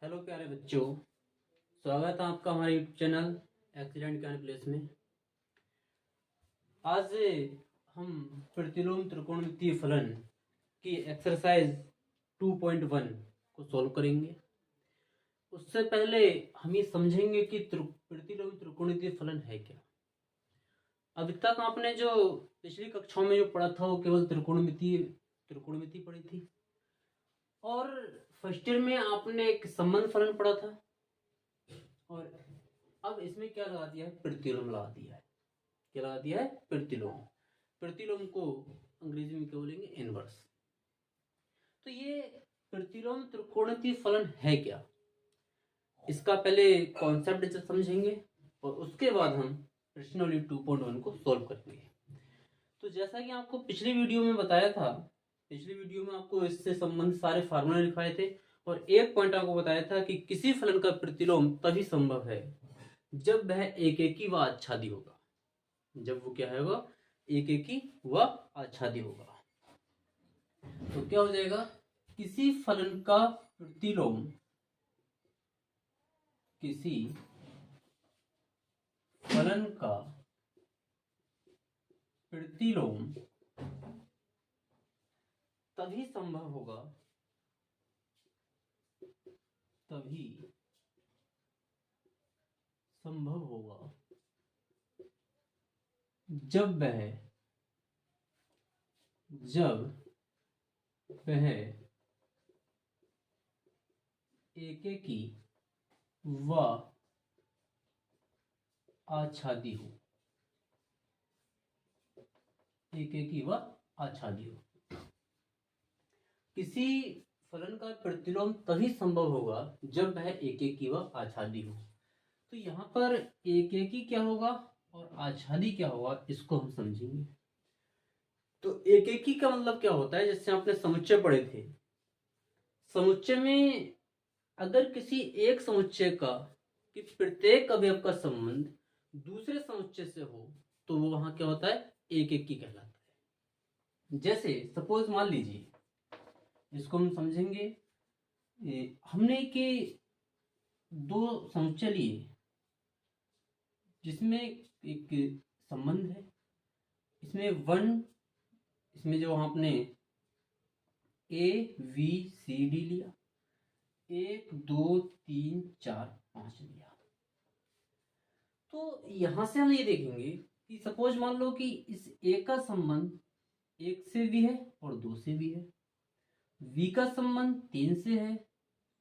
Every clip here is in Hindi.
हेलो प्यारे बच्चों, स्वागत है आपका हमारे YouTube channel excellent can place में। आज हम प्रतिलोम त्रिकोणमितीय फलन की एक्सरसाइज 2.1 को सॉल्व करेंगे। उससे पहले हम ये समझेंगे कि प्रतिलोम त्रिकोणमितीय फलन है क्या। अभी तक आपने जो पिछली कक्षाओं में जो पढ़ा था वो केवल त्रिकोणमिति पढ़ी थी, और फर्स्ट ईयर में आपने एक संबंध फलन पढ़ा था, और अब इसमें क्या लगा दिया है, प्रतिलोम लगा दिया है। क्या लगा दिया है? प्रतिलोम। प्रतिलोम को अंग्रेजी में क्या बोलेंगे? इनवर्स। तो ये प्रतिलोम त्रिकोणमितीय फलन है क्या, इसका पहले कॉन्सेप्ट समझेंगे और उसके बाद हम प्रश्नावली 2.1 को सॉल्व करेंगे। तो जैसा कि आपको पिछली वीडियो में बताया था, पिछली वीडियो में आपको इससे संबंधित सारे फार्मूले लिखाए थे और एक पॉइंट आपको बताया था कि किसी फलन का प्रतिलोम तभी संभव है जब वह एकेकी व आच्छादी होगा। जब वो क्या होगा? एकेकी व आच्छादी होगा। तो क्या हो जाएगा? किसी फलन का प्रतिलोम, किसी फलन का प्रतिलोम तभी संभव होगा, तभी संभव होगा जब वह एकेकी व आच्छादी हो। एकेकी व आच्छादी हो। किसी फलन का प्रतिलोम तभी संभव होगा जब वह एकेकी व आच्छादी हो। तो यहाँ पर एकेकी क्या होगा और आच्छादी क्या होगा, इसको हम समझेंगे। तो एकेकी का मतलब क्या होता है? जैसे आपने समुच्चय पढ़े थे, समुच्चय में अगर किसी एक समुच्चय का कि प्रत्येक अवयव का संबंध दूसरे समुच्चय से हो तो वो वहां क्या होता है? एकेकी कहलाता है। जैसे सपोज मान लीजिए, इसको हम समझेंगे। हमने कि दो समुच्चय लिए जिसमें एक संबंध है, इसमें जो आपने ए बी सी डी लिया, 1 2 3 4 5 लिया। तो यहां से हम ये देखेंगे कि सपोज मान लो कि इस ए का संबंध 1 से भी है और 2 से भी है, बी का संबंध 3 से है,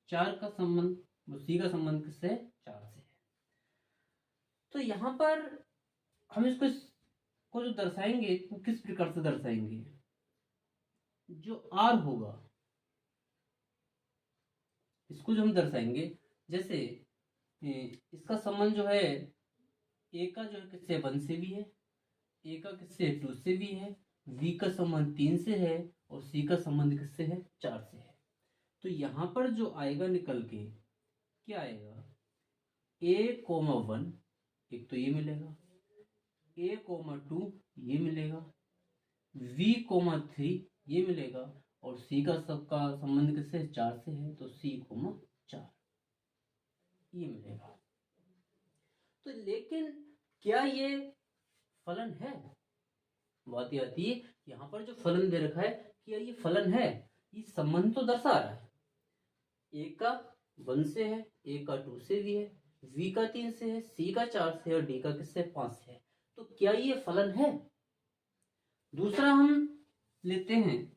4 का संबंध, सी का संबंध किससे है? 4 से है। तो यहां पर हम इसको को जो दर्शाएंगे वो किस प्रकार से दर्शाएंगे? जो आर होगा इसको जो हम दर्शाएंगे, जैसे इसका संबंध जो है ए का जो है किससे? 1 से भी है, ए का किससे? 2 से भी है, बी का संबंध 3 से है और सी का संबंध किससे है? 4 से है। तो यहां पर जो आएगा निकल के क्या आएगा? a,1 एक तो ये मिलेगा, a,2 ये मिलेगा, v,3 ये मिलेगा और सी का सबका संबंध किससे? 4 से है, तो c,4 ये मिलेगा। तो लेकिन क्या ये फलन है? बात ये आती है, यहां पर जो फलन दे रखा है क्या ये फलन है? ये संबंध तो दर्शा रहा है, ए का 1 से है, ए का 2 से भी है, वी का 3 से है, सी का 4 से है और डी का किससे? 5 से है। तो क्या ये फलन है? दूसरा हम लेते हैं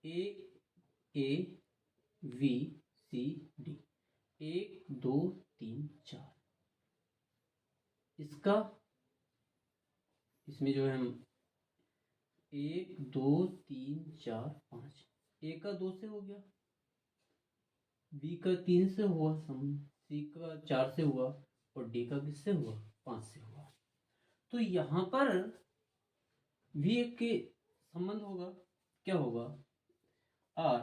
ए वी सी डी, 1 2 3 4। इसमें जो है हम 1 2 3 4 5, ए का 2 से हो गया, बी का 3 से हुआ संबंध, सी का 4 से हुआ और डी का किससे हुआ? 5 से हुआ। तो यहां पर भी एक के संबंध होगा, क्या होगा? आर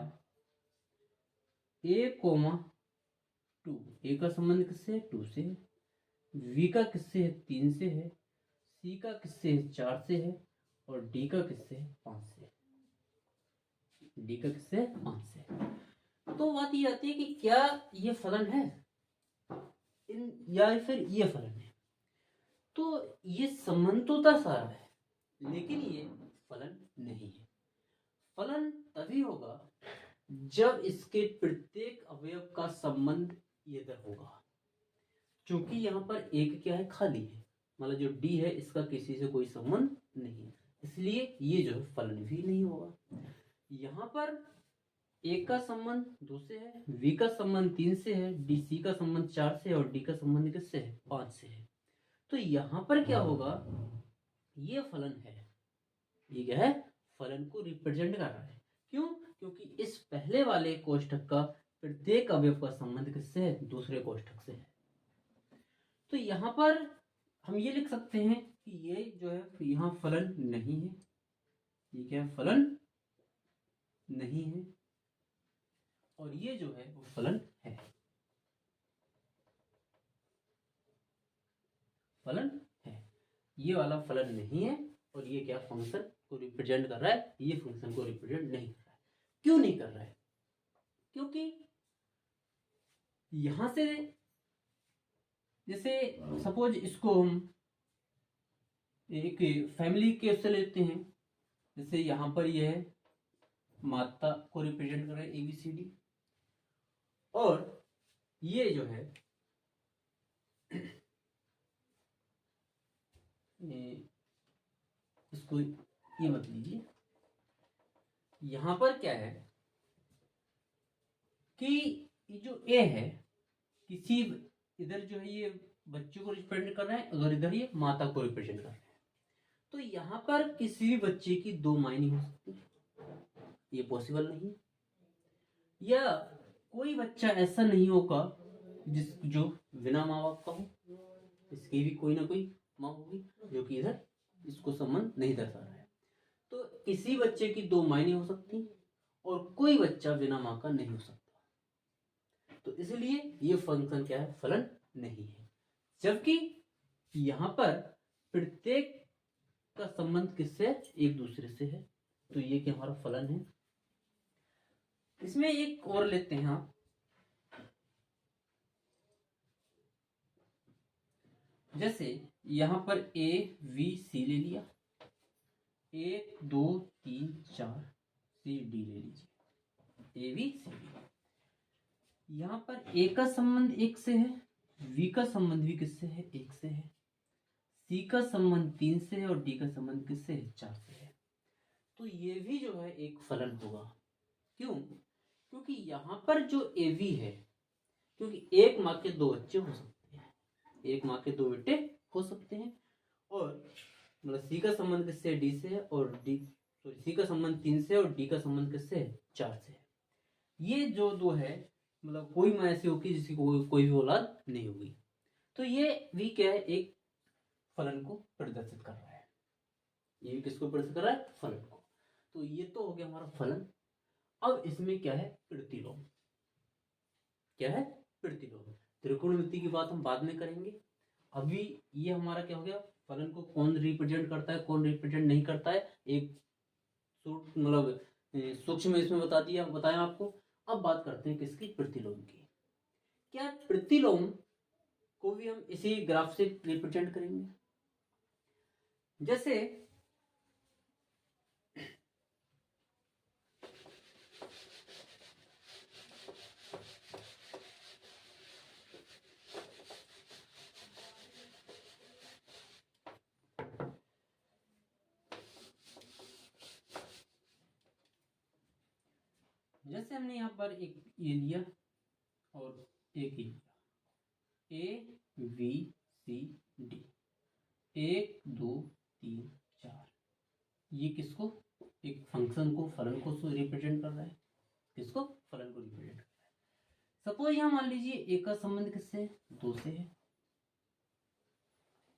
a,2, ए का संबंध किससे? 2 से है, वी का किससे है? 3 से है, सी का किससे है? 4 से है और डी का किससे है? 5 से है। डी का किससे है 5 से। तो बात ये आती है कि क्या ये फलन है या फिर ये फलन है। तो ये संबंध तो था सारा है, लेकिन ये फलन नहीं है। फलन तभी होगा जब इसके प्रत्येक अवयव का संबंध इधर होगा, क्योंकि यहाँ पर एक क्या है खाली है, मतलब जो डी है इसका किसी से कोई संबंध नहीं है, इसलिए ये जो है फलन भी नहीं होगा। यहाँ पर एक का संबंध 2 से है, वी का संबंध 3 से है, डी सी का संबंध 4 से है और डी का संबंध किससे है 5 से है। तो यहाँ पर क्या होगा, ये फलन है, ये क्या है फलन को रिप्रेजेंट कर रहा है। क्यों? क्योंकि इस पहले वाले कोष्ठक का प्रत्येक अवयव का संबंध किससे है दूसरे कोष्ठक से है। तो यहाँ पर हम ये लिख सकते हैं कि ये जो है यहाँ फलन नहीं है, ये क्या है फलन नहीं है, और ये जो है वो फलन है, फलन है। ये वाला फलन नहीं है और ये क्या फंक्शन को रिप्रेजेंट कर रहा है, ये फंक्शन को रिप्रेजेंट नहीं कर रहा है। क्यों नहीं कर रहा है? क्योंकि यहां से जैसे सपोज इसको हम एक फैमिली के उससे लेते हैं, जैसे यहां पर ये है माता को रिप्रेजेंट कर रहा है ABCD, और ये जो है इसको ये मत लीजिए, यहां पर क्या है कि ये जो A है किसी इधर जो है ये बच्चों को रिप्रेजेंट कर रहा है, अगर इधर ये माता को रिप्रेजेंट कर रहा है, तो यहाँ पर किसी भी बच्चे की 2 माँ नहीं हो सकती, ये पॉसिबल नहीं। या कोई बच्चा ऐसा नहीं होगा जो बिना माँ बाप का हो, इसकी भी कोई ना कोई माँ होगी जो कि इधर इसको संबंध नहीं दर्शा रहा है। तो किसी बच्चे की 2 माँ नहीं हो सकती और कोई बच्चा बिना माँ का नहीं हो सकता, तो इसलिए ये फंक्शन क्या है फलन नहीं है। जबकि यहाँ पर प्रत्येक का संबंध किससे एक दूसरे से है, तो ये क्या हमारा फलन है। इसमें एक और लेते हैं आप, जैसे यहां पर A V C ले लिया, 1 2 3 4 C D ले लीजिए, A B C D। यहां पर A का संबंध 1 से है, V का संबंध भी किससे है 1 से है, C का संबंध 3 से है और D का संबंध किससे है 4 से है। तो ये भी जो है एक फलन होगा। क्यों? क्योंकि यहाँ पर जो AV है, क्योंकि एक माँ के 2 बच्चे हो सकते हैं, एक माँ के 2 बेटे हो सकते हैं, और मतलब C का संबंध किससे D से है और C का संबंध 3 से और D का संबंध किससे है 4 से है। ये जो 2 है मतलब कोई माँ ऐसी होगी जिसकी कोई भी औलाद नहीं होगी, तो ये भी क्या है एक फलन को प्रदर्शित कर रहा है। ये किसको प्रदर्शित कर रहा है फलन को। तो ये तो हो गया हमारा फलन। अब इसमें क्या है प्रतिलोम। क्या है प्रतिलोम। त्रिकोणमिति की बात हम बाद में करेंगे, अभी ये हमारा क्या हो गया फलन को कौन रिप्रेजेंट करता है कौन रिप्रेजेंट नहीं करता है, एक मतलब सूक्ष्म इसमें बताया आपको। अब बात करते हैं किसकी प्रतिलोम की। क्या प्रतिलोम को भी हम इसी ग्राफ से रिप्रेजेंट करेंगे। जैसे हमने यहाँ पर एक ये लिया और एक ही लिया, A B C D, 1 2 3 4, ये किसको एक फंक्शन को फलन को रिप्रेजेंट कर रहा है, किसको फलन को रिप्रेजेंट कर रहा है। सपोज यहाँ मान लीजिए A का संबंध किससे है 2 से है,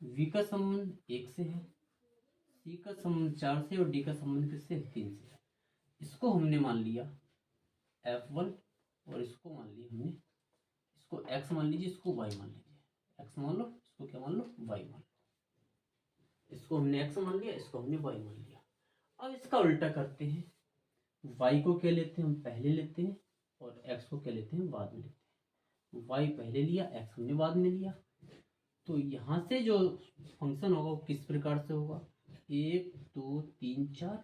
V का संबंध 1 से है, C का संबंध 4 से और D का संबंध किससे 3 से है। इसको हमने मान लिया F1 और इसको मान लिया हमने, इसको x मान लीजिए, इसको y मान लीजिए, x मान लो, इसको क्या मान लो y मान लो, इसको हमने x मान लिया, इसको हमने y मान लिया। अब इसका उल्टा करते हैं, y को क्या लेते हैं हम पहले लेते हैं और x को क्या लेते हैं बाद में लेते हैं। y पहले लिया, x हमने बाद में लिया। तो यहाँ से जो फंक्शन होगा वो किस प्रकार से होगा, 1 2 3 4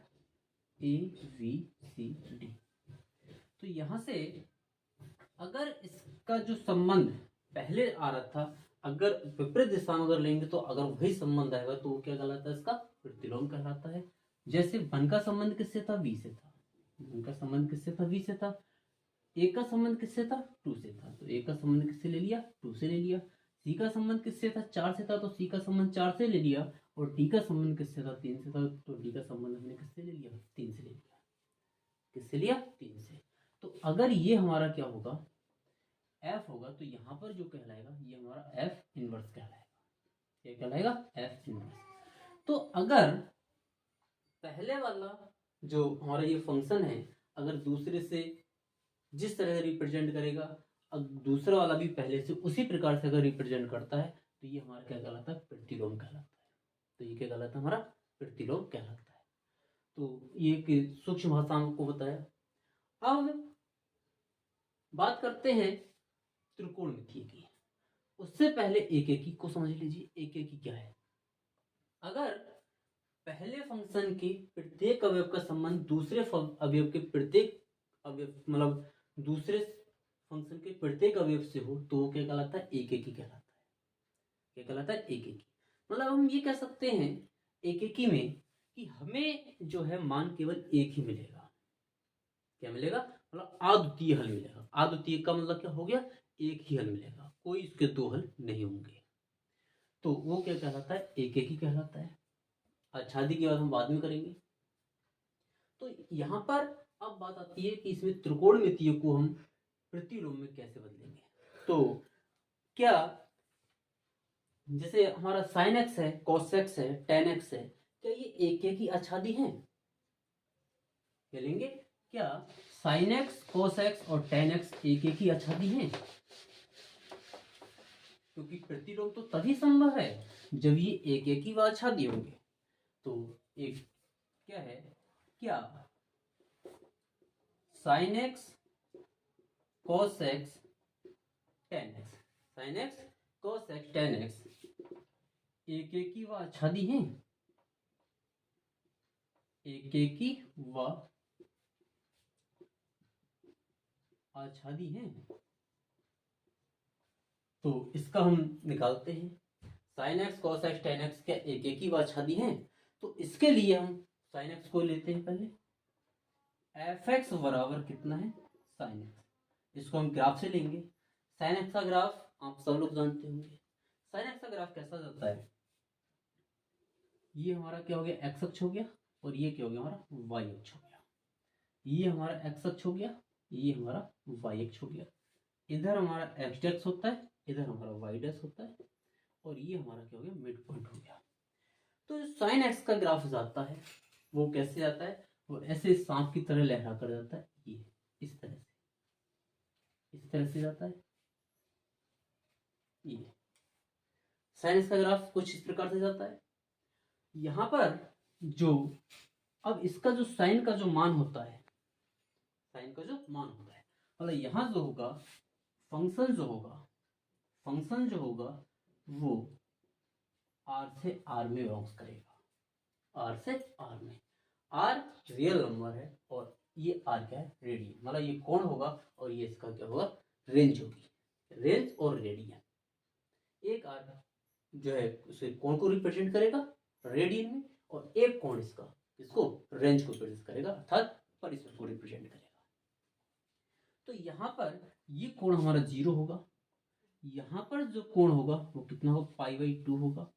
a b c d। तो यहाँ से अगर इसका जो संबंध पहले आ रहा था, अगर विपरीत दिशा में अगर लेंगे तो अगर वही संबंध आएगा तो वो क्या कहलाता है, इसका प्रतिलोम कहलाता है। जैसे 1 का संबंध किससे था, v से था। 1 का संबंध किससे था, v से था। a का संबंध किससे था, 2 से था। तो a का संबंध किससे ले लिया, 2 से ले लिया। c का संबंध किससे था, 4 से था। तो c का संबंध 4 से ले लिया। और d का संबंध किससे था, 3 से था। तो d का संबंध हमने किससे ले लिया, 3 से ले लिया। किससे लिया, 3 से। तो अगर ये हमारा क्या होगा, f होगा, तो यहाँ पर जो कहलाएगा ये हमारा f इनवर्स कहलाएगा। क्या कहलाएगा, f इनवर्स। तो अगर पहले वाला जो हमारा ये फंक्शन है अगर दूसरे से जिस तरह से रिप्रेजेंट करेगा, अब दूसरा वाला भी पहले से उसी प्रकार से अगर रिप्रेजेंट करता है तो ये हमारा क्या कहलाता है, प्रतिलोम कहलाता है। तो ये क्या कहलाता है, हमारा प्रतिलोम कहलाता है। तो ये सूक्ष्म भाषा में आपको बताया। अब बात करते हैं त्रिकोणमितीय की। उससे पहले एकेकी को समझ लीजिए। एकेकी क्या है, अगर पहले फंक्शन के प्रत्येक अवयव का संबंध दूसरे अवयव के प्रत्येक अवयव मतलब दूसरे फंक्शन के प्रत्येक अवयव से हो तो वो क्या कहलाता है, एकेकी कहलाता है। क्या कहलाता है, एकेकी। मतलब हम ये कह सकते हैं एकेकी में कि हमें जो है मान केवल एक ही मिलेगा। क्या मिलेगा, मतलब अद्वितीय हल मिलेगा। अद्वितीय का मतलब क्या हो गया, एक ही हल मिलेगा, कोई इसके दो हल नहीं होंगे। तो वो क्या कहलाता है, एकेकी कहलाता है। आच्छादी की बात हम बाद में करेंगे। तो यहाँ पर अब बात आती है कि इसमें त्रिकोणमितीय को हम प्रतिलोम में कैसे बदलेंगे। तो क्या जैसे हमारा sin x है, cos x है, tan x है, क्या ये एक एक ही आच्छादी हैं? क्या लेंगे, क्या sin x, cos x और tan x एक एक ही आच्छादी हैं? क्योंकि प्रतिलोम तो तभी संभव है जब ये एक एक ही आच्छादी होंगे। तो एक क्या है, क्या sin x, cos x, tan x, sin x, cos x, tan x एक एक ही व आच्छादी हैं? एक एक ही व आच्छादी हैं। तो इसका हम निकालते हैं। sin x, cos x, tan x क्या एक एक ही व आच्छादी हैं? तो इसके लिए हम sin x को लेते हैं पहले। fx बराबर कितना है, sin x। इसको हम ग्राफ से लेंगे। sin x का ग्राफ आप सब लोग जानते होंगे। sin x का ग्राफ कैसा जाता है, ये हमारा क्या हो गया, x अक्ष हो गया, और ये क्या हो गया, हमारा y अक्ष हो गया। ये हमारा x अक्ष हो गया, ये हमारा y अक्ष हो गया। इधर हमारा x डैश होता है, इधर हमारा y डैश होता है, और ये हमारा क्या हो गया, मिड पॉइंट हो गया। तो sin x का ग्राफ जाता है वो कैसे आता है, वो ऐसे सांप की तरह लहरा कर जाता है, ये इस तरह से जाता है। ये sin x का ग्राफ कुछ इस प्रकार से जाता है। यहाँ पर जो अब इसका जो साइन का जो मान होता है, साइन का जो मान होता है, मतलब यहाँ जो होगा फंक्शन जो होगा वो r से r में बिलोंग्स करेगा। r से r में, r रियल नंबर है और ये r क्या है, रेडियन। मतलब ये कोण होगा और ये इसका क्या होगा, रेंज होगी। रेंज और रेडियन, एक r जो है उसे कोण को रिप्रेजेंट करेगा रेडियन में, और एक कोण इसका इसको रेंज को रिप्रेजेंट करेगा, अर्थात परिसर को रिप्रेजेंट करेगा। तो यहाँ पर ये कोण हमारा 0 होगा। यहाँ पर जो कोण होगा वो कितना होगा, π/2 होगा।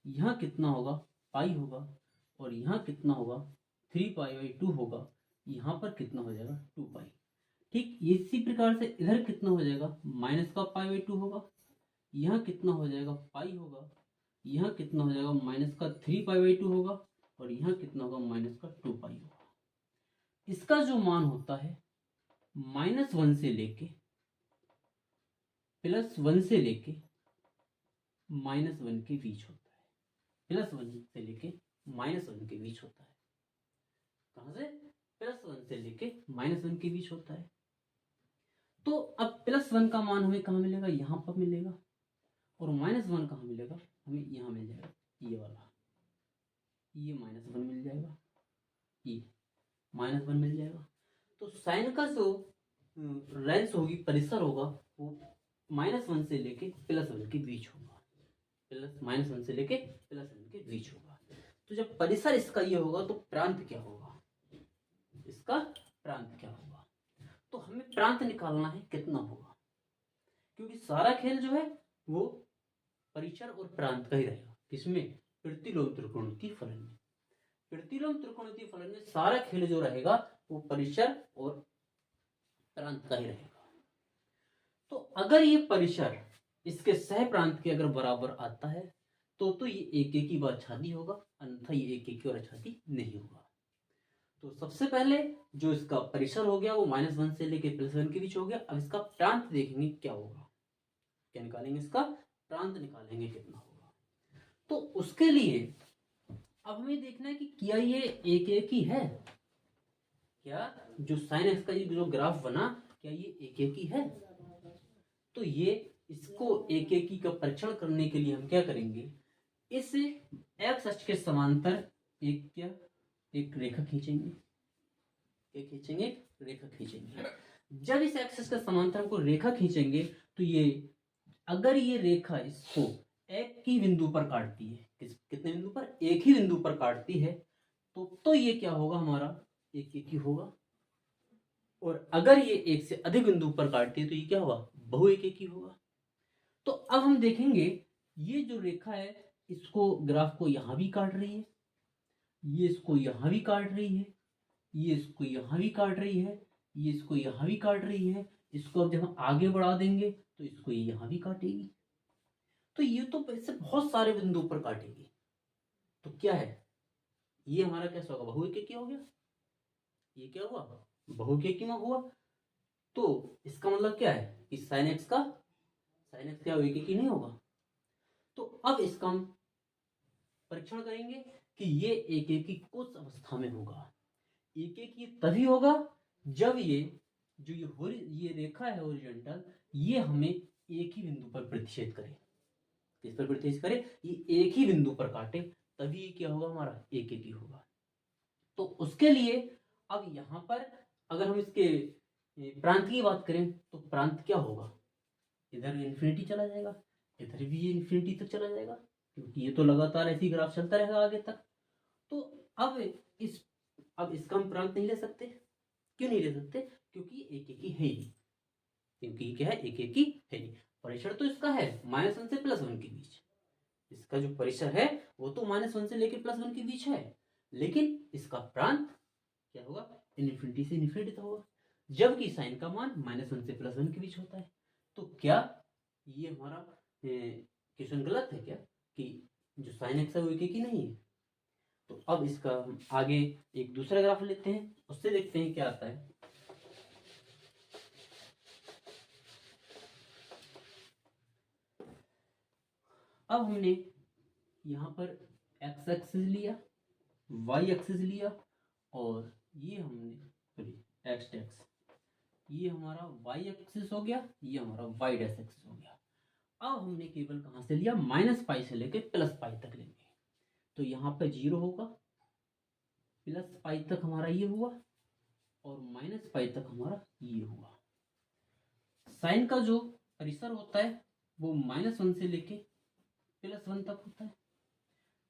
यहाँ कितना होगा, पाई होगा, और यहाँ कितना होगा, 3π/2 होगा। यहाँ पर कितना हो जाएगा, 2π। ठीक इसी प्रकार से इधर कितना हो जाएगा, माइनस का π/2 होगा। यहाँ कितना हो जाएगा, पाई होगा। यहाँ कितना हो जाएगा, माइनस का 3π/2 होगा, और यहाँ कितना होगा, माइनस का 2π होगा। इसका जो मान होता है -1 से लेके +1 से लेके -1 के बीच होता है। +1 से लेके -1 के बीच होता है। कहाँ से, +1 से लेके -1 के बीच होता है। तो अब +1 का मान हमें कहाँ मिलेगा, यहाँ पर मिलेगा, और -1 कहाँ मिलेगा, हमें यहाँ मिल जाएगा, ये वाला, ये -1 मिल जाएगा, ये -1 मिल जाएगा। तो साइन का जो रेंज होगी, परिसर होगा, वो -1 से लेके +1 के बीच होगा, -1 से लेके +1 के बीच होगा। तो जब परिसर इसका ये होगा तो प्रांत क्या होगा, इसका प्रांत क्या होगा। तो हमें प्रांत निकालना है कितना होगा, क्योंकि सारा खेल जो है वो परिसर और प्रांत का ही रहेगा। किसमें, प्रतिलोम त्रिकोणमितीय फलन में। प्रतिलोम त्रिकोणमितीय फलन में सारा खेल जो रहेगा वो परिसर और प्रांत का ही रहेगा। तो अगर ये परिसर इसके सह प्रांत के अगर बराबर आता है तो ये एक एक ही बार छादी होगा, अन्यथा ये एक एक की और छादी नहीं होगा। तो सबसे पहले जो इसका परिसर हो गया वो -1 से लेके +1 के बीच हो गया। अब इसका प्रांत देखेंगे क्या होगा, क्या निकालेंगे, इसका प्रांत निकालेंगे कितना होगा। तो उसके लिए अब हमें देखना है कि क्या ये एक एक ही है, क्या जो sin x का ये जो ग्राफ बना क्या ये एक एक ही है। तो ये इसको एक एक ही का परीक्षण करने के लिए हम क्या करेंगे, इस x अक्ष के समांतर एक रेखा खींचेंगे, रेखा खींचेंगे। जब इस एक्सिस के समांतर को रेखा खींचेंगे तो ये अगर ये रेखा इसको एक ही बिंदु पर काटती है, कितने बिंदु पर, एक ही बिंदु पर काटती है, तो ये क्या होगा, हमारा एक एक ही होगा। और अगर ये एक से अधिक बिंदु पर काटती है तो ये क्या होगा, बहु एक एक ही होगा। तो अब हम देखेंगे ये जो रेखा है इसको, ग्राफ को यहां भी काट रही है, ये इसको यहां भी काट रही है, ये इसको यहां भी काट रही है, ये इसको यहां भी काट रही है। इसको अब जब हम आगे बढ़ा देंगे तो इसको ये यहां भी काटेगी। तो ये तो ऐसे बहुत सारे बिंदु पर काटेगी। तो क्या है, ये हमारा कैसा होगा, बहुएकेकी हो गया। ये क्या हुआ, बहुएकेकी में हुआ। तो इसका मतलब क्या है कि sin x क्या एकेकी नहीं होगा। तो अब इसका हम परीक्षण करेंगे कि ये एकेकी किस अवस्था में होगा। एकेकी तभी होगा जब ये जो ये रेखा है हॉरिजॉन्टल, ये हमें एक ही बिंदु पर प्रतिच्छेद करे। किस पर प्रतिच्छेद करे, ये एक ही बिंदु पर काटे, तभी ये क्या होगा, हमारा एकेकी होगा। तो उसके लिए अब यहां पर अगर हम इसके प्रांत की बात करें तो प्रांत क्या होगा, इधर इन्फिनिटी चला जाएगा, इधर भी ये इन्फिनिटी तक चला जाएगा, क्योंकि ये तो लगातार ऐसी ग्राफ चलता रहेगा आगे तक। तो अब इसका हम प्रांत नहीं ले सकते। क्यों नहीं ले सकते, क्योंकि एक एक ही है ही, क्योंकि क्या है, एक एक ही है ही। परिसर तो इसका है -1 से +1 के बीच, इसका जो परिसर है वो तो -1 से लेकर +1 के बीच है, लेकिन इसका प्रांत क्या होगा, इन्फिनिटी से इन्फिनिटी तक होगा, जबकि साइन का मान -1 से +1 के बीच होता है। तो क्या ये हमारा क्वेश्चन गलत है क्या, कि जो साइन एक्स है वो एक ही नहीं है। तो अब इसका हम आगे एक दूसरा ग्राफ लेते हैं, उससे देखते हैं क्या आता है। अब हमने यहाँ पर x एक्सिस लिया, y एक्सिस लिया, और ये हमने x एक्सिस, ये हमारा y एक्सिस हो गया, ये हमारा y डैश एक्सिस हो गया। अब हमने केवल कहाँ से लिया, -π से लेके +π तक लेंगे। तो यहाँ पे 0 होगा, +π तक हमारा ये हुआ, और -π तक हमारा ये हुआ। साइन का जो परिसर होता है वो -1 से लेके +1 तक होता है।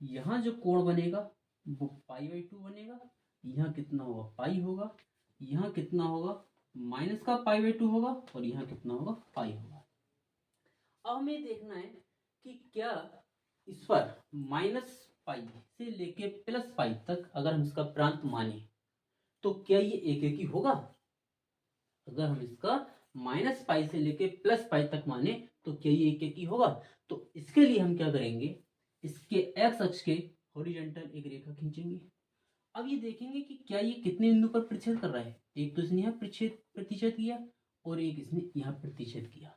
यहाँ जो कोण बनेगा वो π/2 बनेगा। यहाँ कितना होगा, पाई होगा। यहाँ कितना होगा, माइनस का π/2 होगा, और यहाँ कितना होगा, पाई होगा। अब हमें देखना है कि क्या इस पर -π से लेके +π तक अगर हम इसका प्रांत माने तो क्या ये एक एक ही होगा। अगर हम इसका -π से लेके +π तक माने तो क्या ये एक एक ही होगा। तो इसके लिए हम क्या करेंगे, इसके x अक्ष के हॉरिजॉन्टल एक रेखा खींचेंगे। अब ये देखेंगे कि क्या ये कितने बिंदु पर प्रतिच्छेद कर रहा है। एक तो इसने यहाँ प्रतिच्छेद किया, और एक इसने यहाँ प्रतिच्छेद किया।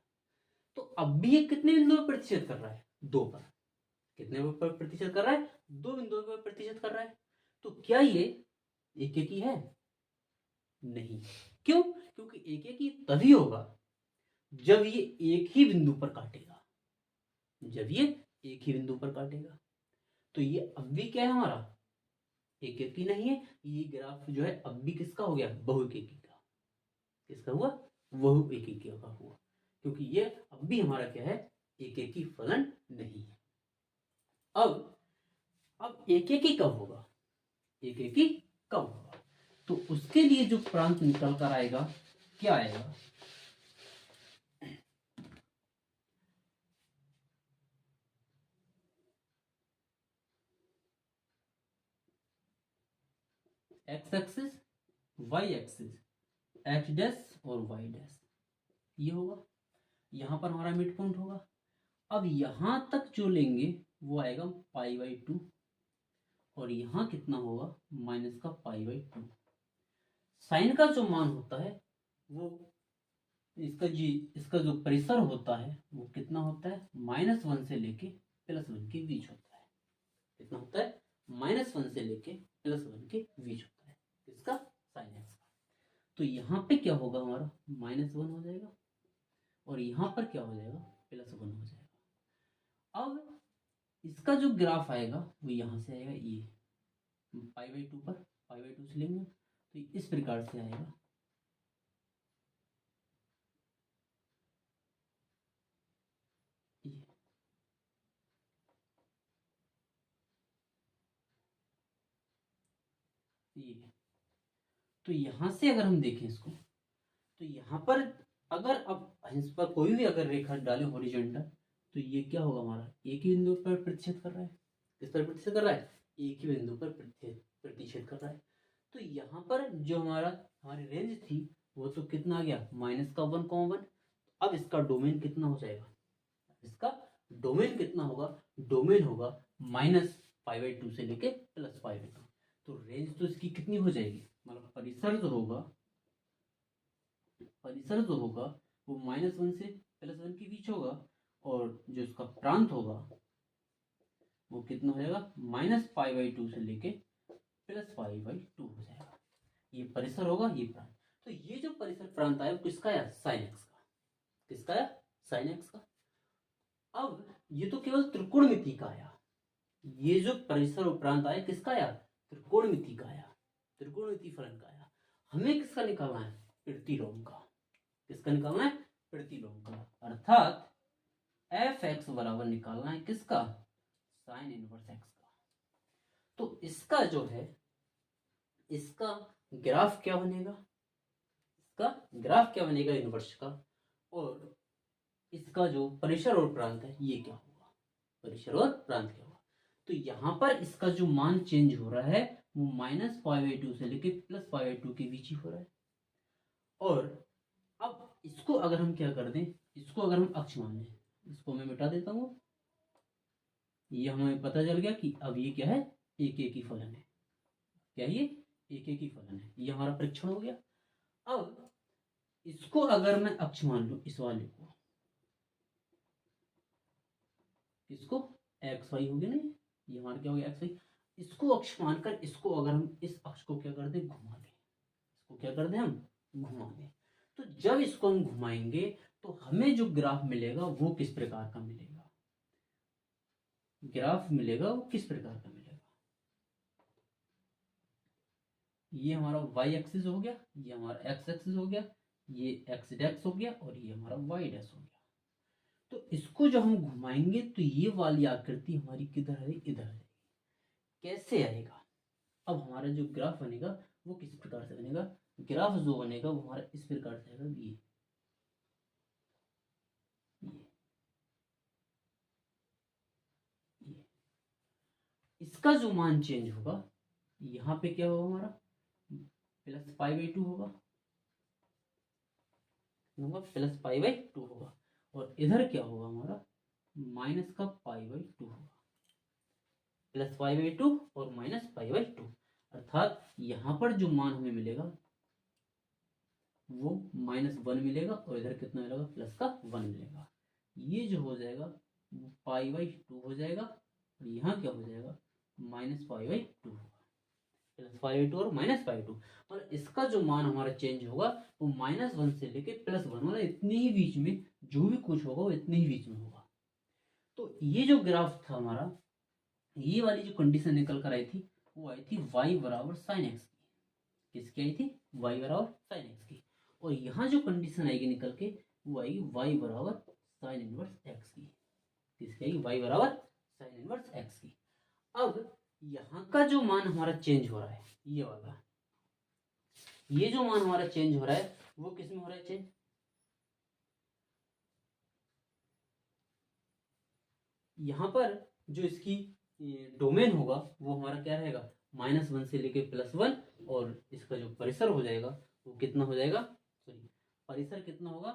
तो अब भी ये कितने बिंदुओं पर प्रतिच्छेद कर रहा है, 2 पर। कितने पर प्रतिच्छेद कर रहा है, 2 बिंदुओं पर प्रतिच्छेद कर रहा है। तो क्या ये एक एक ही है, नहीं। क्यों? क्योंकि एक एक ही तभी होगा जब ये एक ही बिंदु पर काटेगा, जब ये एक ही बिंदु पर काटेगा। तो ये अब भी क्या है हमारा, एक एक ही नहीं है, ये ग्राफ जो है अब भी किसका हो गया, बहुएकेकी का। किसका हुआ, बहुएकेकी का हुआ, क्योंकि ये अब भी हमारा क्या है, एक एक ही फलन नहीं है। अब एक एक ही कब होगा, एक एक ही कब होगा, तो उसके लिए जो प्रांत निकल कर आएगा, क्या आएगा, x axis, y axis, h dash और वाई डैश, ये होगा। यहां पर हमारा मिड पॉइंट होगा। अब यहां तक जो लेंगे वो आएगा पाई बाई 2, और यहां कितना होगा, माइनस का पाई बाई 2। साइन का जो मान होता है वो इसका जो परिसर होता है वो कितना होता है, -1 से लेके +1 के बीच होता है। कितना होता है, -1 से लेके +1 के बीच होता है। इसका साइन एक्स का। तो यहाँ पे क्या होगा हमारा, -1 हो जाएगा, और यहाँ पर क्या हो जाएगा, +1 हो जाएगा। अब इसका जो ग्राफ आएगा वो यहाँ से आएगा, ये पाई बाई 2 पर पाई बाई 2 से लेंगे तो इस प्रकार से आएगा। ये तो यहाँ से अगर हम देखें इसको, तो यहाँ पर अगर अब इस पर कोई भी अगर रेखा डालें हॉरिजॉन्टल, तो ये क्या होगा, हमारा एक ही बिंदु पर प्रतिच्छेद कर रहा है। किस पर प्रतिच्छेद कर रहा है, एक ही बिंदु पर प्रतिच्छेद कर रहा है। तो यहाँ पर जो हमारी रेंज थी वो तो कितना आ गया, -1,1। अब इसका डोमेन कितना हो जाएगा, इसका डोमेन कितना होगा, डोमेन होगा -π/2 से लेके +π/2। तो रेंज तो इसकी कितनी हो जाएगी, मतलब परिसर जो होगा वो -1 से +1 के बीच होगा, और जो इसका प्रांत होगा वो कितना हो जाएगा, -π/2 से लेके +π/2 हो जाएगा। ये परिसर होगा, ये प्रांत। तो ये जो परिसर प्रांत आया किसका आया, साइन एक्स का। किसका आया, साइन एक्स का। अब ये तो केवल त्रिकोणमिति का आया, ये जो परिसर और प्रांत आया किसका आया, त्रिकोणमिति का आया, त्रिकोणमिति फलन का आया। हमें किसका निकालना है, प्रतिलोम का। किसका निकालना है, प्रतिलोम का, अर्थात एफ एक्स बराबर निकालना है किसका, साइन इनवर्स एक्स का। तो इसका जो है, इसका ग्राफ क्या बनेगा, इसका ग्राफ क्या बनेगा इनवर्स का, और इसका जो परिसर और प्रांत है ये क्या होगा, परिसर और प्रांत क्या होगा। तो यहाँ पर इसका जो मान चेंज हो रहा है वो -π/2 से लेके +π/2 के बीच ही हो रहा है। और अब इसको अगर हम क्या कर दें, इसको अगर हम अक्ष मान लें, इसको मैं मिटा देता हूँ, ये हमें पता चल गया कि अब ये क्या है, एक एक ही फलन है। क्या ये एक एक ही फलन है, ये हमारा परीक्षण हो गया। अब इसको अगर मैं अक्ष मान लूं, इस वाले को, इसको एक्स वाई हो गया ना, ये हमारा क्या हो गया, एक्स वाई। इसको अक्ष मानकर इसको अगर हम इस अक्ष को क्या कर दें, घुमा दें, इसको क्या कर दें, हम घुमा दें। तो जब इसको हम घुमाएंगे तो हमें जो ग्राफ मिलेगा वो किस प्रकार का मिलेगा, ग्राफ मिलेगा वो किस प्रकार का मिलेगा। ये हमारा वाई एक्सिस हो गया, ये हमारा एक्स एक्सिस हो गया, ये एक्स डैश हो गया, और ये हमारा वाई डैश हो गया। तो इसको जब हम घुमाएंगे तो ये वाली आकृति हमारी किधर है, इधर है। कैसे आएगा, अब हमारा जो ग्राफ बनेगा वो किस प्रकार से बनेगा, ग्राफ जो बनेगा वो हमारा इस प्रकार से आएगा, ये इसका जो मान चेंज होगा, यहाँ पे क्या होगा हमारा, +π/2 होगा, +π/2 होगा, और इधर क्या होगा हमारा, -π/2 होगा, +π/2 और -π/2। अर्थात यहाँ पर जो मान हमें मिलेगा वो -1 मिलेगा, और इधर कितना मिलेगा, +1 मिलेगा। ये जो हो जाएगा वो π/2 हो जाएगा, और यहाँ क्या हो जाएगा, -π/2 होगा। +5/2 और -5/2, और इसका जो मान हमारा चेंज होगा वो -1 से लेके +1, मतलब इतने ही बीच में जो भी कुछ होगा वो इतने ही बीच में होगा। तो ये जो ग्राफ था हमारा, ये वाली जो कंडीशन निकल कर आई थी वो आई थी y बराबर sin x की। किसकी आई थी? y बराबर sin x की। और यहाँ जो कंडीशन आएगी निकल के वो आएगी y बराबर sin इनवर्स x की। किसकी आएगी? y बराबर sin इनवर्स x की। अब यहाँ का जो मान हमारा चेंज हो रहा है, ये वाला, ये जो मान हमारा चेंज हो रहा है वो किस में हो रहा है चेंज? यहाँ पर जो इसकी डोमेन होगा वो हमारा क्या रहेगा? -1 से लेके +1, और इसका जो परिसर हो जाएगा वो कितना हो जाएगा? सॉरी, परिसर कितना होगा?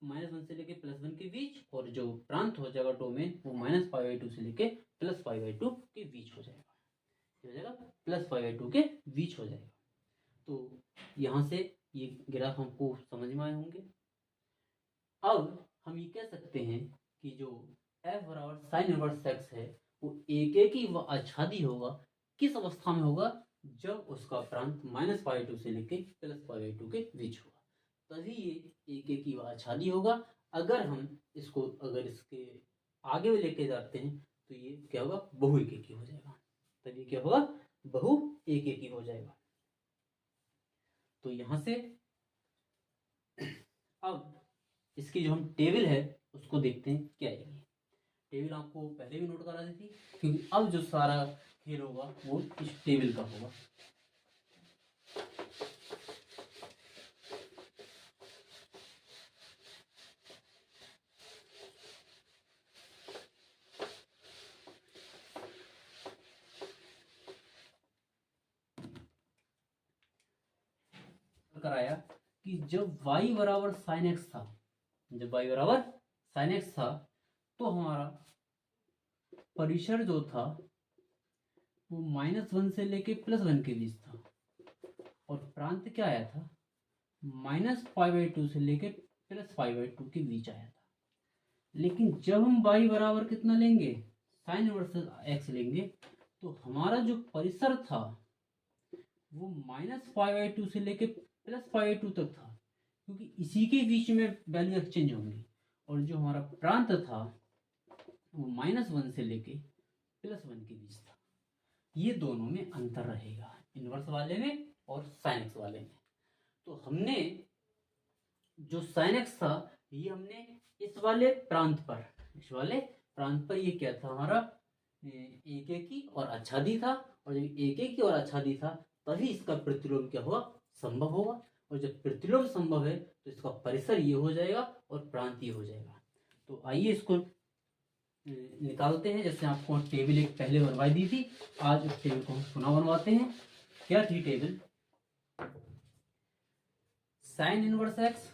-1 से लेके +1 के बीच, और जो प्रांत हो जाएगा डोमेन वो -π/2 से लेके +π/2 के बीच हो जाएगा। हो जाएगा +π/2 के बीच हो जाएगा। तो यहाँ से ये ग्राफ हमको समझ में आए होंगे। अब हम ये कह सकते हैं कि जो f बराबर साइन इनवर्स x है वो एक ही व आच्छादी होगा। किस अवस्था में होगा? जब उसका प्रांत -π/2 से लेके +π/2 के बीच होगा, तभी ये एक ही व आच्छादी होगा। अगर हम इसको इसके आगे में लेके जाते हैं तो ये क्या होगा? बहु एकेकी हो जाएगा। तभी क्या होगा? बहु एकेकी हो जाएगा। तो यहाँ से अब इसकी जो हम टेबल है उसको देखते हैं क्या आएगी। टेबल आपको पहले भी नोट करा दी थी, क्योंकि अब जो सारा खेल होगा वो इस टेबल का होगा। कराया कि जब y बराबर sin x था, जब y बराबर sin x था तो हमारा परिसर जो था वो -1 से लेके +1 के बीच था, और प्रांत क्या आया था? -π/2 से लेके +π/2 के बीच आया था। लेकिन जब हम y बराबर कितना लेंगे? sin इनवर्स x लेंगे, तो हमारा जो परिसर था वो -π/2 से लेके +π/2 तक था, क्योंकि इसी के बीच में वैल्यू एक्सचेंज होंगी। और जो हमारा प्रांत था वो -1 से लेके +1 के बीच था। ये दोनों में अंतर रहेगा, इनवर्स वाले में और साइन एक्स वाले में। तो हमने जो साइन एक्स था ये हमने इस वाले प्रांत पर ये क्या था? हमारा एकेकी और आच्छादी था, और जब एकेकी और आच्छादी था तभी इसका प्रतिलोम क्या हुआ? संभव होगा। और जब प्रतिलोम संभव है तो इसका परिसर ये हो जाएगा और प्रांत ये हो जाएगा। तो आइए इसको निकालते हैं। जैसे आपको टेबल एक पहले बनवाई दी थी, आज उस टेबल को हम पुनः बनवाते हैं। क्या थी table? Sine inverse x,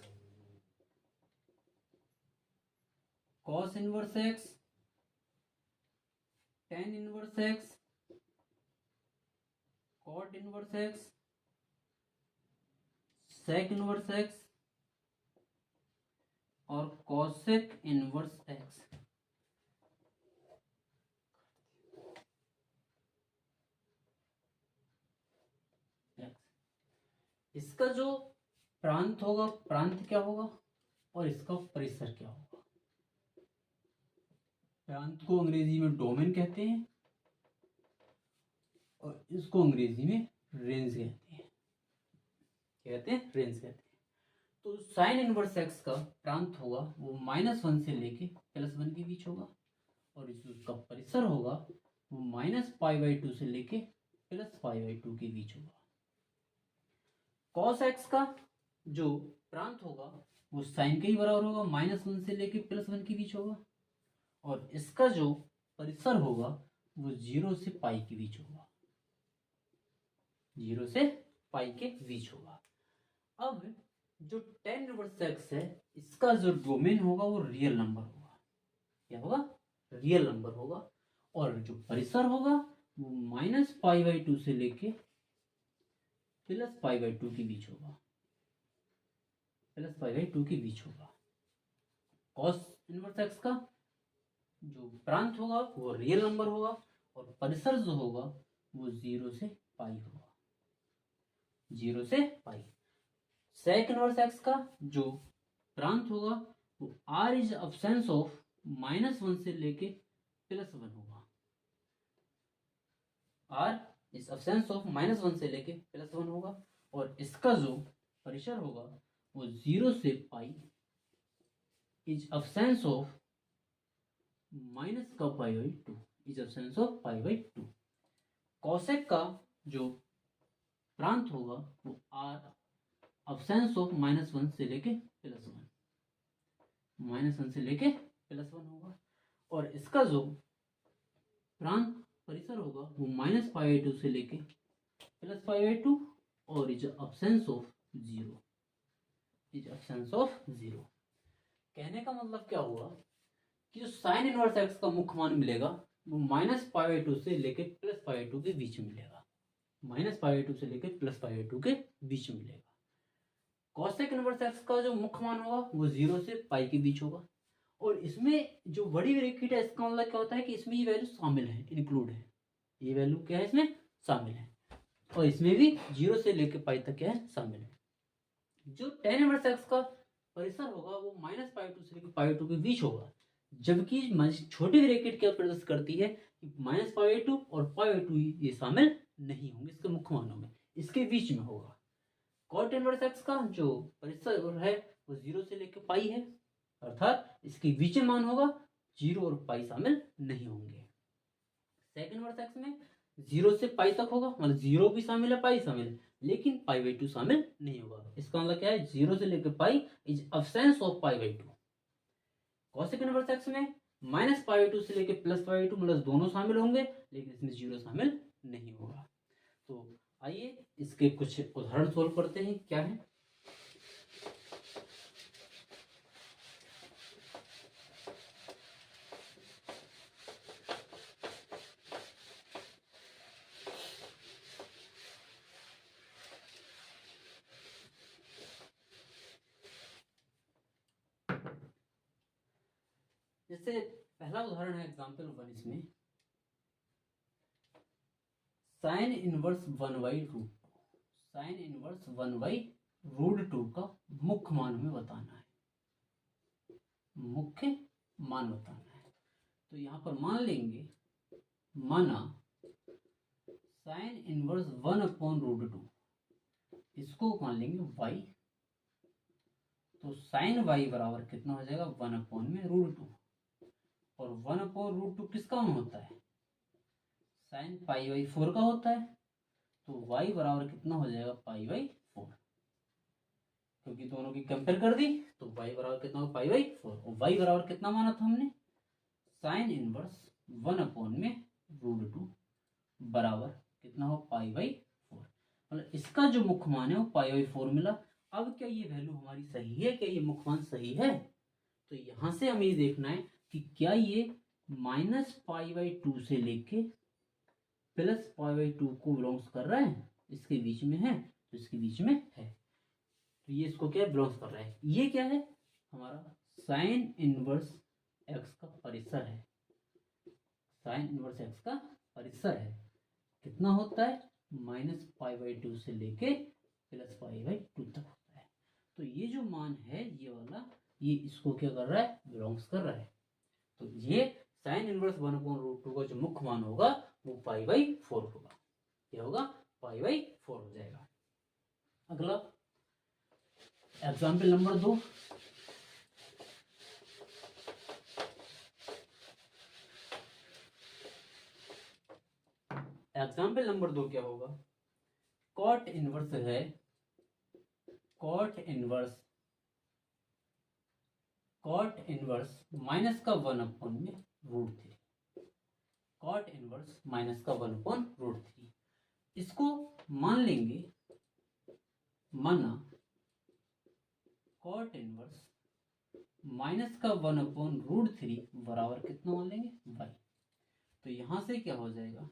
cos inverse x, tan inverse x, cot inverse x, sec inverse x और कॉसेक इनवर्स एक्स। इसका जो प्रांत होगा, प्रांत क्या होगा और इसका परिसर क्या होगा? प्रांत को अंग्रेजी में डोमेन कहते हैं और इसको अंग्रेजी में रेंज कहते हैं। क्या कहते हैं? रेंज कहते हैं। तो साइन इनवर्स एक्स का प्रांत होगा वो -1 से लेके +1 के बीच होगा, और इसका परिसर होगा वो -π/2 से लेके +π/2 के बीच होगा। कॉस एक्स का जो प्रांत होगा वो साइन के ही बराबर होगा, -1 से लेके +1 के बीच होगा, और इसका जो परिसर होगा वो 0 से पाई के बीच होगा। 0 से पाई के बीच होगा। अब जो tan इनवर्स एक्स है इसका जो डोमेन होगा वो रियल नंबर होगा। क्या होगा? रियल नंबर होगा, और जो परिसर होगा वो -π/2 से लेके +π/2 के बीच होगा। +π/2 के बीच होगा। cos इनवर्स एक्स का जो प्रांत होगा वो रियल नंबर होगा, और परिसर जो होगा वो 0 से पाई होगा, 0 से पाई। सेक इनवर्स एक्स का जो प्रांत होगा वो r इज अब्सेंस ऑफ -1 से लेके +1 होगा, r इज अब्सेंस ऑफ -1 से लेके +1 होगा। और इसका जो परिसर होगा वो 0 से पाई इज अब्सेंस ऑफ माइनस का π/2 इज अब्सेंस ऑफ π/2। कोसेक का जो प्रांत होगा वो r अब्सेंस ऑफ -1 से लेके +1, -1 से लेके +1 होगा। और इसका जो प्रांत परिसर होगा वो -π/2 से लेके +π/2 और is absence of 0, is absence of 0। कहने का मतलब क्या हुआ कि जो साइन इनवर्स एक्स का मुख्य मान मिलेगा वो -π/2 से लेके +π/2 के बीच में मिलेगा, -π/2 से लेके +π/2 के बीच में मिलेगा। कॉसेक इनवर्स एक्स का जो मुख्य मान होगा वो 0 से पाई के बीच होगा। और इसमें जो बड़ी ब्रैकेट है इसका मतलब क्या होता है कि इसमें ये वैल्यू शामिल है, इंक्लूड है, ये वैल्यू क्या है इसमें शामिल है। और इसमें भी 0 से लेके पाई तक क्या है शामिल है। जो tan इनवर्स एक्स का परिसर होगा वो -π/2 से लेके π/2 के बीच होगा, जबकि छोटी ब्रैकेट क्या प्रदर्शित करती है कि -π/2 और π/2 ये शामिल नहीं होंगे इसके मुख्य मानों में, इसके बीच में होगा। कॉट इनवर्स एक्स का जो परिसर है वो 0 से लेके पाई है, अर्थात इसके बीच में मान होगा, 0 और पाई शामिल नहीं होंगे। सेक इनवर्स एक्स में 0 से पाई तक होगा, मतलब 0 भी शामिल है, पाई शामिल है, लेकिन π/2 शामिल नहीं होगा। इसका मतलब क्या है, 0 से लेकर pi is absence of π/2। Cosec inverse X में -π/2 से लेकर +π/2 मतलब दोनों शामिल होंगे, लेकिन इसमें 0 शामिल नहीं होगा। तो आइए इसके कुछ उदाहरण सोल्व करते हैं। क्या है, जैसे पहला उदाहरण है एग्जांपल 1, इसमें साइन इनवर्स 1/√2, साइन इनवर्स 1/√2 का मुख्य मान हमें बताना है, मुख्य मान बताना है। तो यहाँ पर मान लेंगे, माना साइन इनवर्स 1/√2, इसको मान लेंगे y। तो साइन y बराबर कितना हो जाएगा, 1/√2। और 1/√2 किसका मान होता है, साइन π/4 का होता है। तो y बराबर कितना हो जाएगा, π/4, क्योंकि दोनों की कंपेयर कर दी तो y बराबर कितना हो, π/4। और y बराबर कितना माना था हमने, साइन इनवर्स 1/√2 बराबर कितना हो, π/4। मतलब इसका जो मुख्य मान है वो π/4 मिला। अब क्या ये वैल्यू हमारी सही है, क्या ये मुख्य मान सही है? तो यहां से हमें ये देखना है कि क्या ये -π/2 से लेके +π/2 को बिलोंग्स कर रहा है, इसके बीच में है, तो इसके बीच में है, तो ये इसको क्या बिलोंग्स कर रहा है। ये क्या है, हमारा साइन इनवर्स एक्स का परिसर है, साइन इनवर्स एक्स का परिसर है, कितना होता है, -π/2 से लेके +π/2 तक होता है। तो ये जो मान है ये वाला, ये इसको क्या कर रहा है, बिलोंग्स कर रहा है। तो ये साइन इनवर्स 1/√2 का जो मुख्य मान होगा वो π/4 होगा। क्या होगा, π/4 हो जाएगा। अगला एग्जाम्पल नंबर 2, एग्जाम्पल नंबर 2 क्या होगा, कॉट इनवर्स है, कॉट इनवर्स माइनस का 1/√3, कॉट इनवर्स माइनस का 1/√3, इसको मान लेंगे, माना कॉट इनवर्स माइनस का 1/√3 बराबर कितना मान लेंगे, y। तो यहां से क्या हो जाएगा,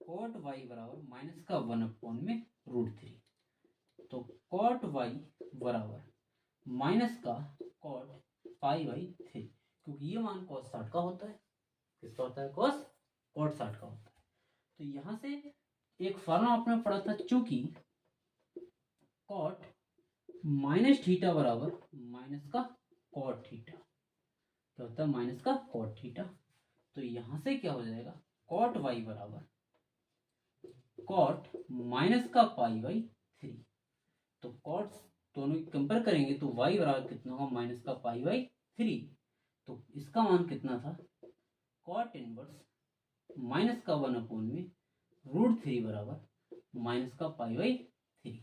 कॉट y बराबर माइनस का 1/√3। तो कॉट y बराबर माइनस का कॉट π/3, क्योंकि ये मान cos 60 का होता है। किसका होता है, cos कॉट 60 का होता है। तो यहाँ से एक फॉर्मूला आपने पढ़ा था, चूंकि कॉट माइनस थीटा बराबर माइनस का कॉट थीटा, क्या होता है माइनस का कॉट थीटा। तो यहां से क्या हो जाएगा, कॉट वाई बराबर कॉट माइनस का पाई बाई 3। तो कॉट दोनों कंपेयर करेंगे तो y बराबर कितना होगा, माइनस का पाई बाई 3। तो इसका मान कितना था, कॉट इनवर्स माइनस का 1 में √3 बराबर माइनस का पाई बाई 3।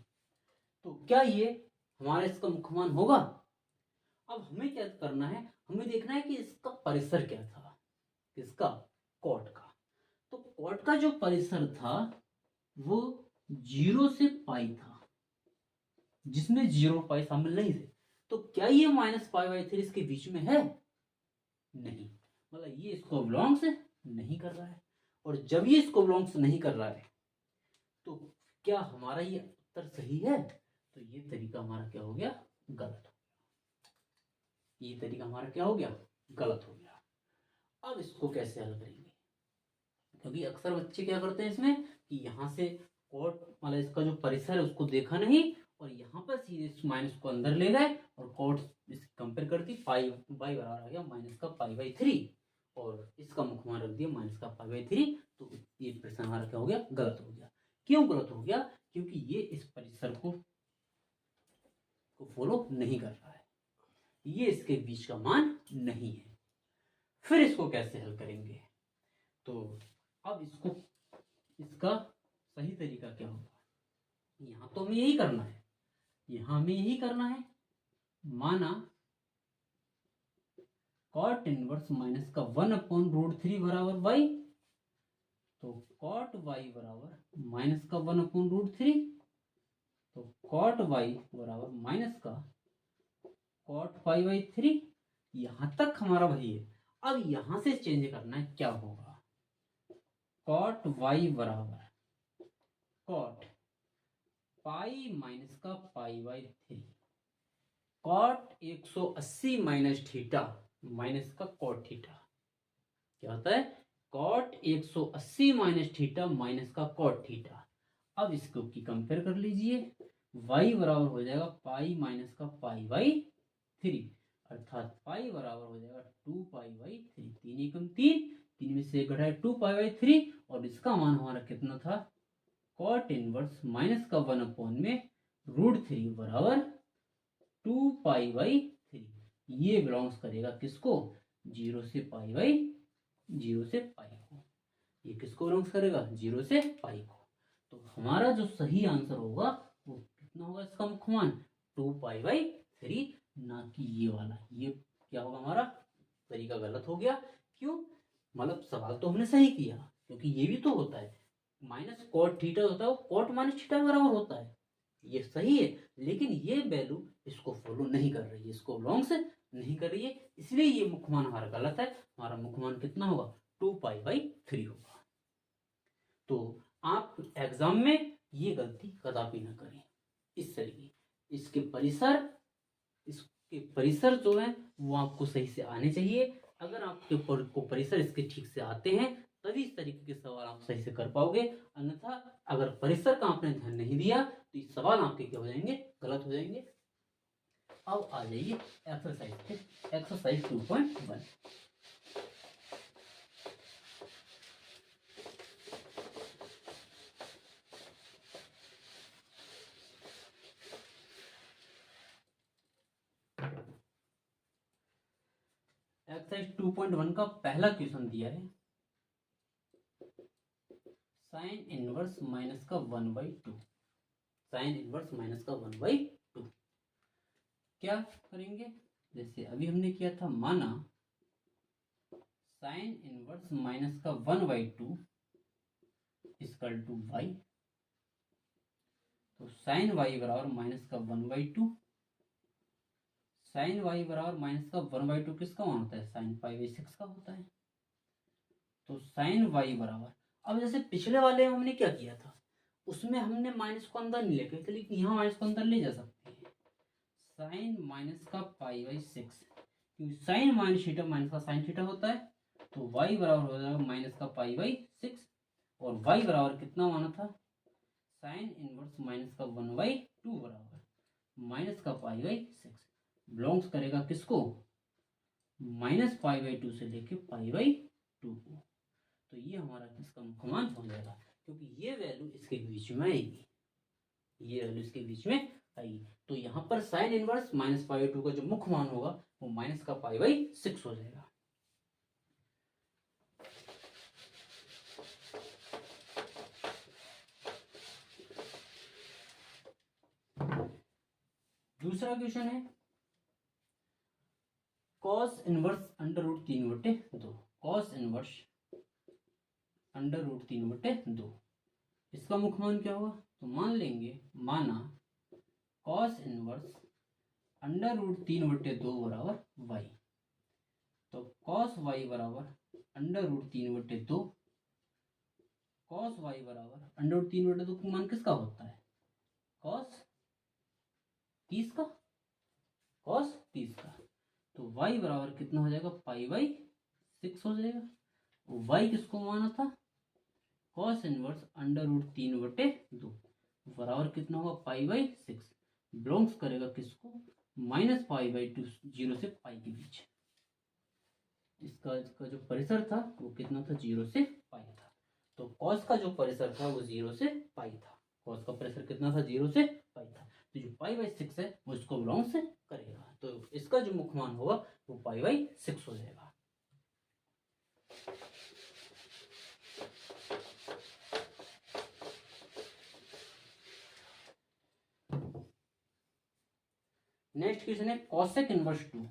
तो क्या ये हमारा इसका मुख्य मान होगा। अब हमें क्या करना है, हमें देखना है कि इसका परिसर क्या था, किसका, कॉट का। तो कॉट का जो परिसर था वो 0 से पाई था, जिसमें 0 पाई शामिल नहीं थे। तो क्या ये माइनस पाई बाई 3 इसके बीच में है, नहीं, मतलब ये इसको बिलोंग्स नहीं कर रहा है। और जब ये इसको बिलोंग्स नहीं कर रहा है तो क्या हमारा ये उत्तर सही है, तो ये तरीका हमारा क्या हो गया, गलत हो गया। ये तरीका हमारा क्या हो गया, गलत हो गया। अब इसको कैसे हल करेंगे, क्योंकि अक्सर बच्चे क्या करते हैं इसमें कि यहाँ से कॉट मतलब इसका जो परिसर है उसको देखा नहीं और यहाँ पर सीधे इस माइनस को अंदर ले गए और कॉट कंपेयर कर दी, पाई बाई बराबर आ गया माइनस का पाई बाई 3 और इसका मुख्य मान रख दिया माइनस का पाई बाई 3। तो ये प्रश्न हमारा क्या हो गया, गलत हो गया। क्यों गलत हो गया, क्योंकि ये इस परिसर को फॉलो नहीं कर रहा है, ये इसके बीच का मान नहीं है। फिर इसको कैसे हल करेंगे, तो अब इसको इसका सही तरीका क्या होगा, यहां तो हमें यही करना है, यहां हमें यही करना है। माना कॉट इनवर्स माइनस का 1/√3 बराबर वाई, तो कॉट वाई बराबर माइनस का 1/√3, तो कॉट वाई बराबर माइनस का कॉट पाई बाई 3। यहां तक हमारा वही है। अब यहां से चेंज करना है, क्या होगा, कॉट वाई बराबर कॉट पाई माइनस का pi by 3, cot 180 minus theta minus का कॉट थीटा, क्या होता है, कॉट 180 माइनस थीटा माइनस का कॉट थीटा। अब इसको की कंपेयर कर लीजिए, y बराबर हो जाएगा पाई माइनस का पाई बाई 3, अर्थात पाई बराबर हो जाएगा 2 पाई बाई 3। 3 एकम 3, 3 में से एक घटाए 2 पाई बाई 3 और इसका मान हमारा कितना था, कॉट इनवर्स माइनस का 1 में √3 बराबर 2 पाई बाई 3। ये बिलोंग्स करेगा किसको, 0 से पाई बाई 0 से पाई को। ये किसको बिलोंग्स करेगा, 0 से पाई को। तो हमारा जो सही आंसर होगा वो कितना होगा, इसका मुख्य मान 2 पाई बाई 3, ना कि ये वाला। ये क्या होगा, हमारा तरीका गलत हो गया। क्यों, मतलब सवाल तो हमने सही किया, क्योंकि ये भी तो होता है माइनस कॉट थीटा होता है, वो कॉट माइनस थीटा बराबर होता है, ये सही है। लेकिन ये वैल्यू इसको फॉलो नहीं कर रही है, इसको बिलोंग्स नहीं कर रही है, इसलिए ये मुख्य मान हमारा गलत है। हमारा मुख्य मान कितना होगा, 2 पाई बाई 3 होगा। तो आप एग्जाम में ये गलती कदापि ना करें। इस तरीके इसके परिसर जो है वो आपको सही से आने चाहिए। अगर आपके को परिसर इसके ठीक से आते हैं तभी इस तरीके के सवाल आप सही से कर पाओगे, अन्यथा अगर परिसर का आपने ध्यान नहीं दिया तो ये सवाल आपके क्या हो जाएंगे, गलत हो जाएंगे। अब आ जाइए एक्सरसाइज पे, एक्सरसाइज 2.1। एक्सरसाइज 2.1 का पहला क्वेश्चन दिया है, साइन इनवर्स माइनस का 1/2, साइन इनवर्स माइनस का 1/2। क्या करेंगे, जैसे अभी हमने किया था, माना साइन इनवर्स माइनस का 1/2 इक्वल टू वाई, तो साइन वाई बराबर माइनस का 1/2, साइन वाई बराबर माइनस का 1/2 किसका मान होता है, साइन पाई बाई 6 का होता है। तो साइन वाई बराबर, अब जैसे पिछले वाले में हमने क्या किया था, उसमें हमने माइनस को अंदर नहीं लेके थे, लेकिन यहाँ माइनस को अंदर ले जा सकते हैं। साइन माइनस का पाई बाई 6, क्योंकि साइन माइनस थीटा माइनस का साइन थीटा होता है, तो वाई बराबर हो जाएगा माइनस का पाई बाई 6 और y बराबर कितना माना था, साइन इनवर्स माइनस का 1/2 बराबर माइनस का π/6 बिलोंग्स करेगा किसको, -π/2 से लेके π/2 को। तो ये हमारा किसका मुख्य मान हो जाएगा, क्योंकि ये वैल्यू इसके बीच में आएगी, ये वैल्यू इसके बीच में आएगी। तो यहाँ पर साइन इनवर्स -π/2 का जो मुख्य मान होगा वो माइनस का π/6 हो जाएगा। दूसरा क्वेश्चन है cos इनवर्स √3/2, cos इनवर्स √3/2 इसका मुख्य मान क्या होगा, तो मान लेंगे, माना cos इनवर्स √3/2 बराबर y, तो cos y बराबर √3/2, cos y बराबर √3/2 का मान किसका होता है, cos 30 का, cos 30 का। तो y बराबर कितना हो जाएगा, π/6 हो जाएगा। y किसको माना था, cos इनवर्स √3/2 बराबर कितना होगा, π/6 बिलोंग्स करेगा किसको, -π/2, 0 से पाई के बीच। इसका जो परिसर था वो कितना था, 0 से पाई था। तो cos का जो परिसर था वो 0 से पाई था, cos का परिसर कितना था, 0 से पाई था। तो जो π/6 है वो इसको बिलोंग से करेगा, तो इसका जो मुख्य मान होगा वो π/6 हो जाएगा। नेक्स्ट क्वेश्चन है cosec inverse 2,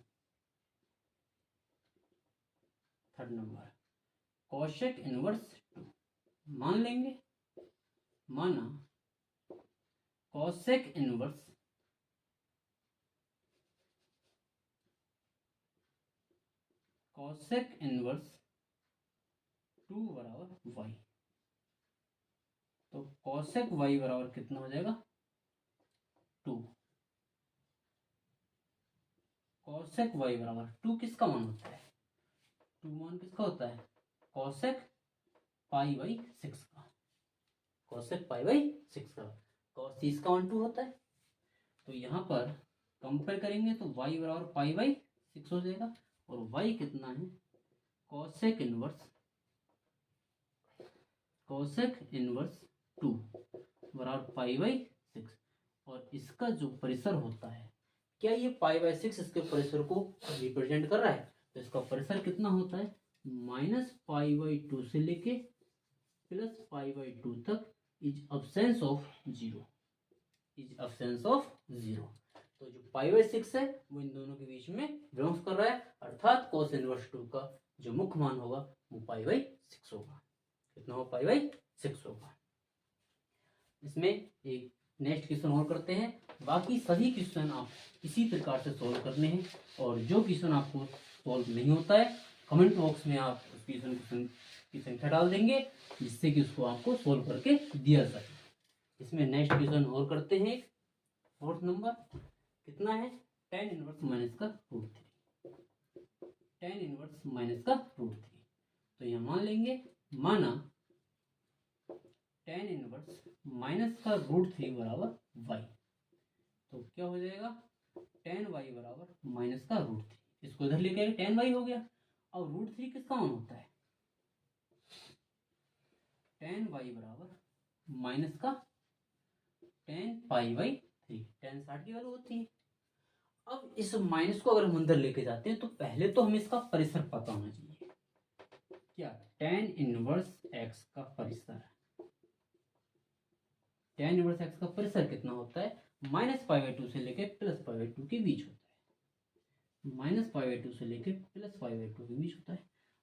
third number cosec inverse 2 मान लेंगे, माना cosec इनवर्स टू बराबर y, तो cosec y बराबर कितना हो जाएगा, 2। cosec y बराबर 2 किसका मान होता है, 2 मान किसका होता है, cosec π/6 का, cosec π/6 का। cos 30 का मान 2 होता है। तो यहाँ पर कंपेयर करेंगे तो y बराबर π/6 हो जाएगा, और y कितना है, cosec इनवर्स 2 बराबर π/6, और इसका जो परिसर होता है, क्या ये π/6 इसके परिसर को रिप्रेजेंट कर रहा है, तो इसका परिसर कितना होता है, -π/2 से लेके +π/2 तक इज अब्सेंस ऑफ 0, तो जो π/6 है वो इन दोनों के बीच में बिलोंग्स कर रहा है, अर्थात cos इनवर्स 2 का जो मुख्य मान होगा वो π/6 होगा। कितना होगा, π/6 होगा। इसमें एक नेक्स्ट क्वेश्चन और करते हैं, बाकी सभी क्वेश्चन आप इसी प्रकार से सॉल्व करने हैं, और जो क्वेश्चन आपको सॉल्व नहीं होता है कमेंट बॉक्स में आप उस क्वेश्चन की संख्या डाल देंगे, जिससे कि उसको आपको सॉल्व करके दिया जाए। इसमें नेक्स्ट क्वेश्चन और करते हैं, फोर्थ नंबर कितना है, tan इनवर्स माइनस का √3, tan इनवर्स माइनस का √3। तो यहाँ मान लेंगे, माना tan इनवर्स माइनस का √3 बराबर y, तो क्या हो जाएगा, tan y बराबर माइनस का √3, इसको इधर लेके आए, tan y हो गया। और √3 किसका मान होता है, tan y बराबर माइनस का tan π/3, tan 60 की वैल्यू होती है। अब इस माइनस को अगर हम अंदर लेके जाते हैं तो पहले तो हमें इसका परिसर पता होना चाहिए, क्या, tan इनवर्स x का परिसर, tan इनवर्स x का परिसर कितना होता है, -π/2 से लेके +π/2 के बीच होता है, -π/2 से लेके +π/2 के बीच होता है।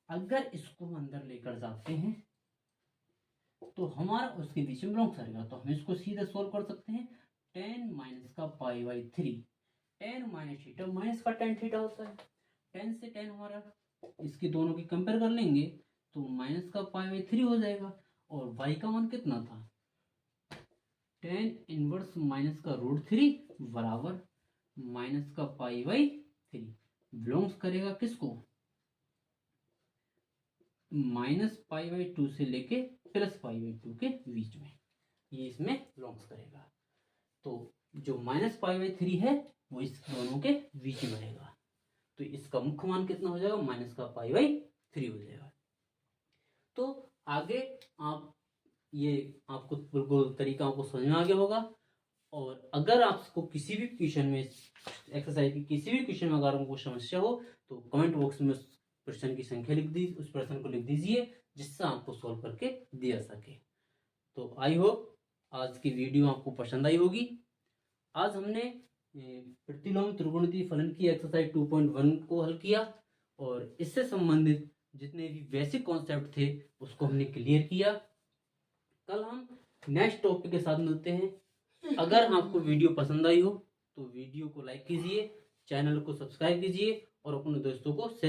अगर इसको हम अंदर लेकर जाते हैं तो हमारा उसके बीच में बिलोंग करेगा, तो हम इसको सीधे सोल्व कर सकते हैं, tan माइनस का π/3, tan माइनस थीटा माइनस का tan थीटा होता है, tan से tan हमारा इसके दोनों की कंपेयर कर लेंगे तो माइनस का π/3 हो जाएगा, और y का मान कितना था, tan इनवर्स माइनस का √3 बराबर माइनस का π/3 बिलोंग्स करेगा किसको, -π/2 से लेके प्लस π/2 के बीच में, ये इसमें बिलोंग्स करेगा। तो जो -π/3 है वो इस दोनों के बीच में रहेगा, तो इसका मुख्य मान कितना हो जाएगा, माइनस का π/3 हो जाएगा। तो आगे आप ये आपको बिल्कुल तरीका आपको समझ में आ गया होगा। और अगर आपको किसी भी क्वेश्चन में, एक्सरसाइज की किसी भी क्वेश्चन में अगर आपको समस्या हो तो कमेंट बॉक्स में उस प्रश्न की संख्या लिख दीजिए, उस प्रश्न को लिख दीजिए जिससे आपको सॉल्व करके दिया सके। तो आई होप आज की वीडियो आपको पसंद आई होगी। आज हमने प्रतिलोम त्रिकोणमितीय फलन की एक्सरसाइज 2.1 को हल किया और इससे संबंधित जितने भी बेसिक कॉन्सेप्ट थे उसको हमने क्लियर किया। कल हम नेक्स्ट टॉपिक के साथ मिलते हैं। अगर आपको वीडियो पसंद आई हो तो वीडियो को लाइक कीजिए, चैनल को सब्सक्राइब कीजिए और अपने दोस्तों को शेयर